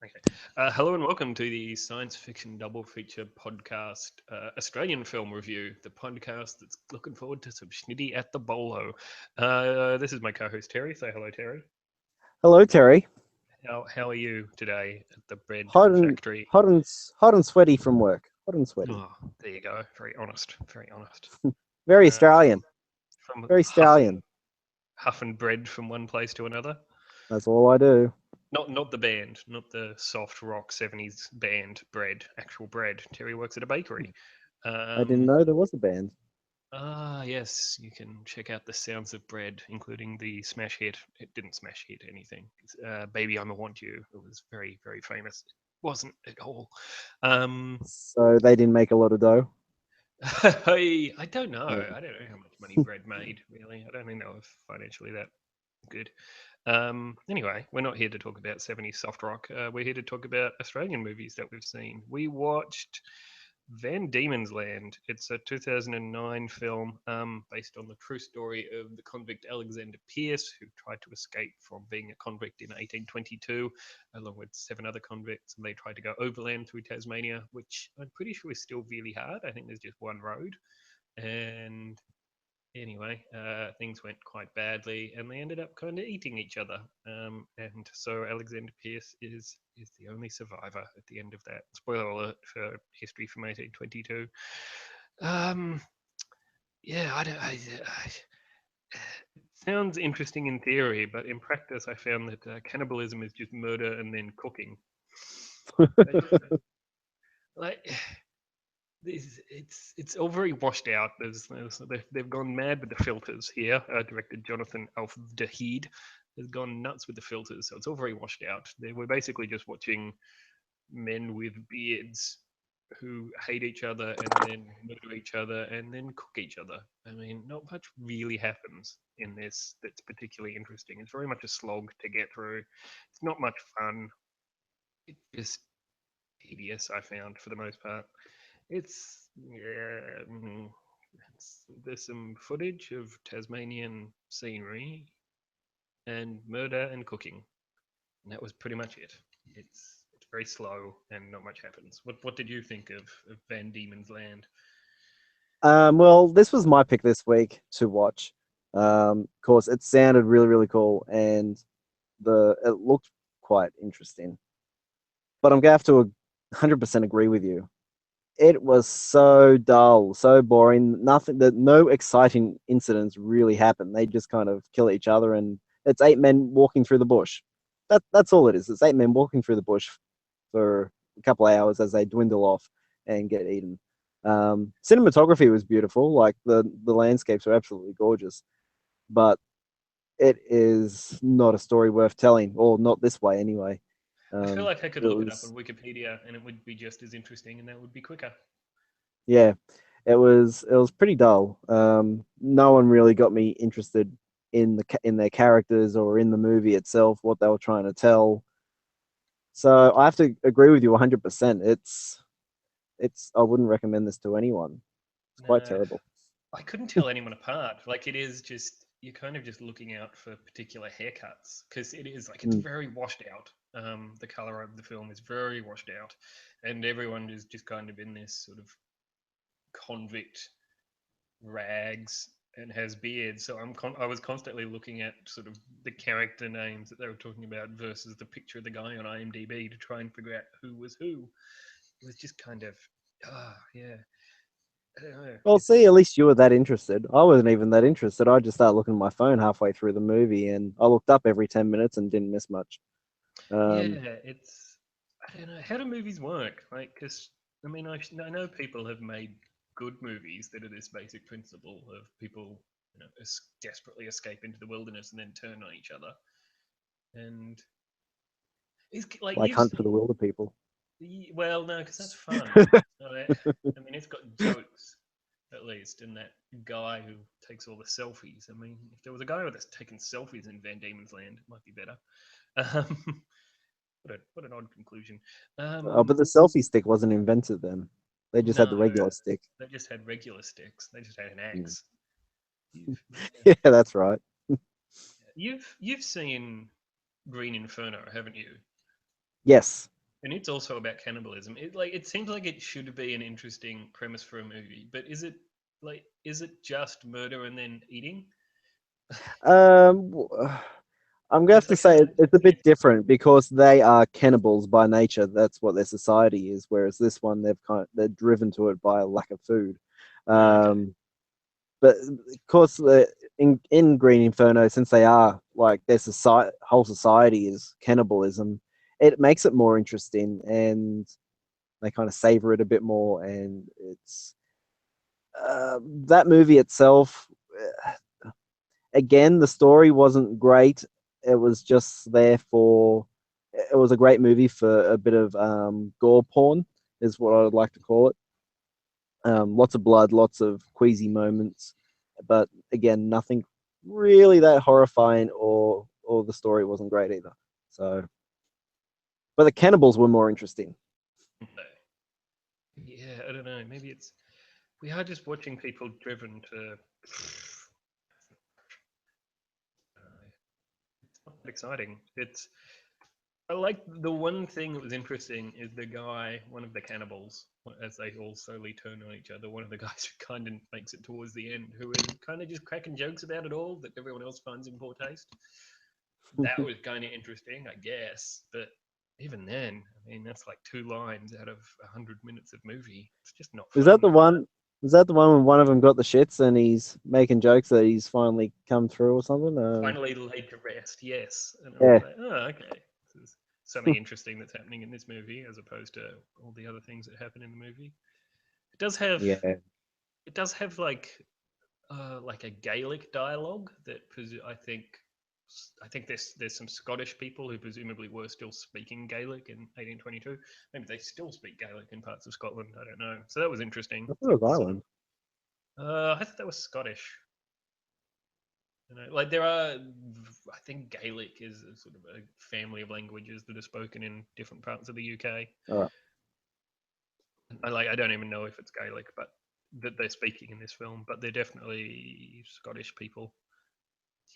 Okay. Hello and welcome to the Science Fiction Double Feature Podcast, Australian Film Review, the podcast that's looking forward to some schnitty at the bolo. This is my co-host Terry. Say hello, Terry. Hello, Terry. How are you today at the bread Hot and factory? hot and sweaty from work. Hot and sweaty. Oh, there you go. Very honest. Very honest. Very Uh, Australian. from Very stallion. huffing bread from one place to another. That's all I do. Not the band, not the soft rock '70s band bread. Actual bread. Terry works at a bakery. I didn't Um, know there was a band. Yes, you can check out the Sounds of Bread, including the smash hit. It didn't smash hit anything. Baby, I'm a Want You. It was very, very famous. It wasn't at all. Um, So they didn't make a lot of dough. I don't know. Yeah. I don't know how much money bread made, really. I don't even know if financially that good. Anyway, we're not here to talk about 70s soft rock. We're here to talk about Australian movies that we've seen. We watched Van Diemen's Land. It's a 2009 film based on the true story of the convict Alexander Pierce, who tried to escape from being a convict in 1822, along with seven other convicts. And they tried to go overland through Tasmania, which I'm pretty sure is still really hard. I think there's just one road. And anyway, things went quite badly, and they ended up kind of eating each other. And so Alexander Pierce is the only survivor at the end of that. Spoiler alert for history from 1822. Um, yeah, I don't. It sounds interesting in theory, but in practice, I found that cannibalism is just murder and then cooking. Like it's all very washed out. They've gone mad with the filters here. Director Jonathan Auf Der Heide has gone nuts with the filters, so it's all very washed out. We're basically just watching men with beards who hate each other and then murder each other and then cook each other. I mean, not much really happens in this that's particularly interesting. It's very much a slog to get through. It's not much fun. It's just tedious, I found, for the most part. It's yeah. There's some footage of Tasmanian scenery and murder and cooking, and that was pretty much it. It's very slow and not much happens. What did you think of Van Diemen's Land? Well, this was my pick this week to watch. Of course, it sounded really, really cool, and it looked quite interesting. But I'm gonna have to 100% agree with you. It was so dull, so boring. No exciting incidents really happen. They just kind of kill each other, and it's eight men walking through the bush. That's all it is. It's eight men walking through the bush for a couple of hours as they dwindle off and get eaten. Cinematography was beautiful. Like the landscapes are absolutely gorgeous, but it is not a story worth telling, or not this way anyway. I feel like I It could look it up was on Wikipedia and it would be just as interesting and that would be quicker. Yeah, it was pretty dull. No one really got me interested in their characters or in the movie itself, what they were trying to tell. So I have to agree with you 100%. It's I wouldn't recommend this to anyone. It's quite No, terrible. I couldn't tell anyone apart. Like it is just you're kind of just looking out for particular haircuts because it is like it's Mm. very washed out. The color of the film is very washed out, and everyone is just kind of in this sort of convict rags and has beards. So I was constantly looking at sort of the character names that they were talking about versus the picture of the guy on IMDb to try and figure out who was who. It was just kind of yeah. I don't know. Well, see, at least you were that interested. I wasn't even that interested. I just started looking at my phone halfway through the movie, and I looked up every 10 minutes and didn't miss much. Um, Yeah, it's I don't know. How do movies work? Like, because I mean, I know people have made good movies that are this basic principle of people, desperately escape into the wilderness and then turn on each other. And it's like like you've Hunt for seen, the Wilder People. well, no, because that's fun. I mean, it's got jokes at least, and that guy who takes all the selfies. I mean, if there was a guy that's taking selfies in Van Diemen's Land, it might be better. Um, what an odd conclusion. Oh, Um, but the selfie stick wasn't invented then. They just had the no, regular stick. they just had regular sticks. They just had an Mm. axe. Yeah. Yeah, that's right. You've seen Green Inferno, haven't you? Yes. And it's also about cannibalism. It seems like it should be an interesting premise for a movie, but is it just murder and then eating? Um, w- I'm gonna have Because to like say it's a bit it's different because they are cannibals by nature. That's what their society is. Whereas this one, they're driven to it by a lack of food. okay. Um, but of course, in Green Inferno, since they are like their society, whole society is cannibalism, it makes it more interesting, and they kind of savor it a bit more. And it's that movie itself. Again, the story wasn't great. It was just there for. It was a great movie for a bit of gore porn, is what I would like to call it. Lots of blood, lots of queasy moments, but again, nothing really that horrifying, or the story wasn't great either. So, but the cannibals were more interesting. No. Yeah, I don't know. Maybe it's we are just watching people driven to. It's not that exciting. It's I like the one thing that was interesting is the guy, one of the cannibals, as they all slowly turn on each other. One of the guys who kind of makes it towards the end, who is kind of just cracking jokes about it all that everyone else finds in poor taste. That was kind of interesting, I guess. But even then, I mean, that's like 2 lines out of 100 minutes of movie. It's just not Is that fun. the one? Was that the one when one of them got the shits and he's making jokes that he's finally come through or something? Finally laid to rest, yes. And I was Yeah, like, oh, okay. This is something interesting that's happening in this movie as opposed to all the other things that happen in the movie. It does have yeah. it does have like a Gaelic dialogue that I think there's some Scottish people who presumably were still speaking Gaelic in 1822. Maybe they still speak Gaelic in parts of Scotland. I don't know. So that was interesting. I thought That it was was sort of Ireland. I thought that was Scottish. You know, like there are, I think Gaelic is a sort of a family of languages that are spoken in different parts of the UK. All right. I don't even know if it's Gaelic, but that they're speaking in this film. But they're definitely Scottish people.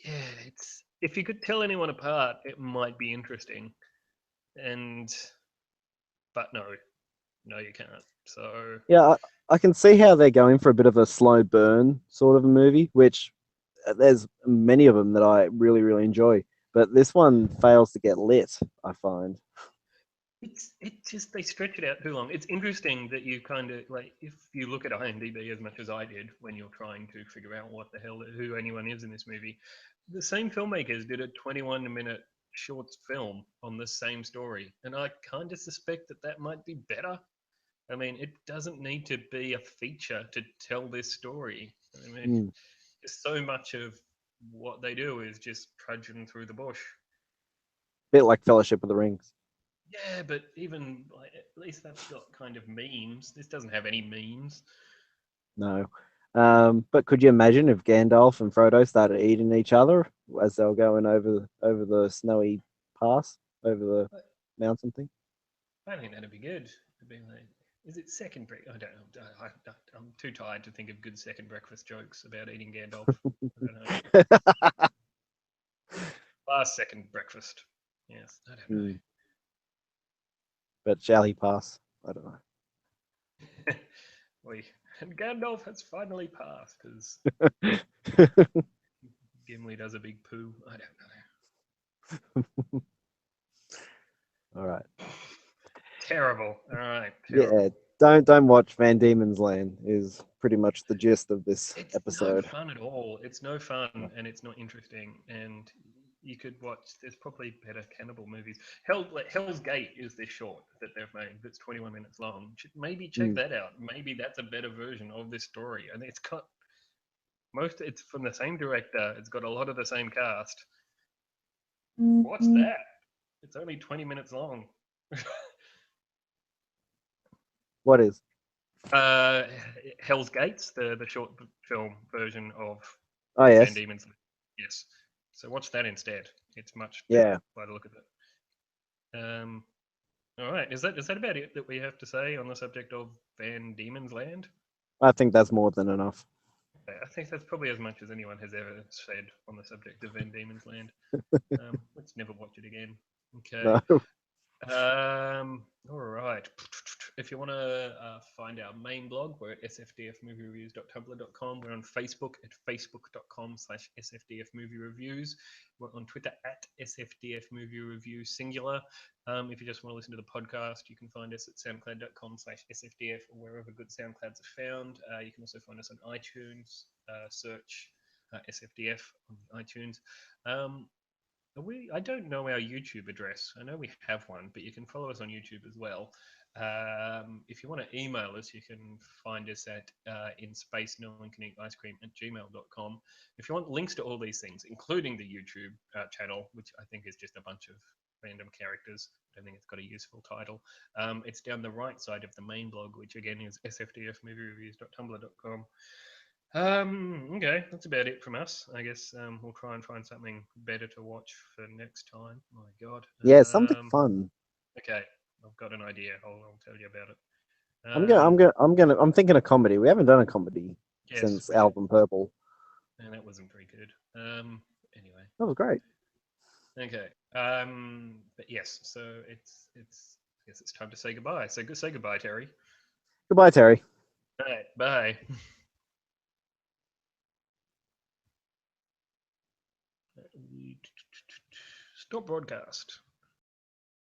Yeah, it's if you could tell anyone apart, it might be interesting. And but no, you can't. So Yeah, I can see how they're going for a bit of a slow burn sort of a movie, which there's many of them that I really, really enjoy. But this one fails to get lit, I find. it just they stretch it out too long. It's interesting that you kind of like if you look at IMDb as much as I did when you're trying to figure out what the hell who anyone is in this movie. The same filmmakers did a 21-minute short film on the same story, and I kind of suspect that that might be better. I mean, it doesn't need to be a feature to tell this story. I mean, Mm. just so much of what they do is just trudging through the bush. Bit like Fellowship of the Rings. Yeah, but even like at least that's got kind of memes. This doesn't have any memes. No. But could you imagine if Gandalf and Frodo started eating each other as they were going over the snowy pass, over the mountain thing? I think that'd be good. It'd be like, is it second break? I don't know. I'm too tired to think of good second breakfast jokes about eating Gandalf. I don't know. Last second breakfast. Yes, I don't Mm. But shall he pass? I don't know. we and Gandalf has finally passed as know. Gimli does a big poo. I don't All right. know. Terrible. All right, Yeah. terrible. Don't watch Van Diemen's Land is pretty much the gist of this It's no episode. fun at all. It's no fun and it's not interesting. And you could watch. There's probably better cannibal movies. Hell's Gate is this short that they've made. That's 21 minutes long. Maybe check Mm. that out. Maybe that's a better version of this story. And it's got most. It's from the same director. It's got a lot of the same cast. What's that? It's only 20 minutes long. What is? uh, Hell's Gates, the short film version of Oh Van yes. Diemen's. Yes. So watch that instead. It's much better Yeah. by the look of it. All right. Is that about it that we have to say on the subject of Van Diemen's Land? I think that's more than enough. I think that's probably as much as anyone has ever said on the subject of Van Diemen's Land. Let's never watch it again. Okay. No. All right. If you want to find our main blog, we're at sfdfmoviereviews.tumblr.com. We're on Facebook at facebook.com/sfdfmoviereviews. We're on Twitter at sfdfmoviereview singular. If you just want to listen to the podcast, you can find us at soundcloud.com/sfdf or wherever good SoundClouds are found. You can also find us on iTunes. Search SFDF on iTunes. I don't know our YouTube address. I know we have one, but you can follow us on YouTube as well. If you want to email us, you can find us at in space no one can eat ice cream at gmail.com. If you want links to all these things, including the YouTube channel, which I think is just a bunch of random characters, I don't think it's got a useful title. It's down the right side of the main blog, which again is sfdfmoviereviews.tumblr.com. Okay, that's about it from us. I guess we'll try and find something better to watch for next time. My God. Yeah, something fun. Okay, I've got an idea. I'll tell you about it. I'm thinking a comedy. We haven't done a comedy since we did. Album Purple. And that wasn't very good. Anyway. That was great. Okay. But yes, so it's I guess it's time to say goodbye. So say goodbye, Terry. Goodbye, Terry. All right, bye. Stop broadcast.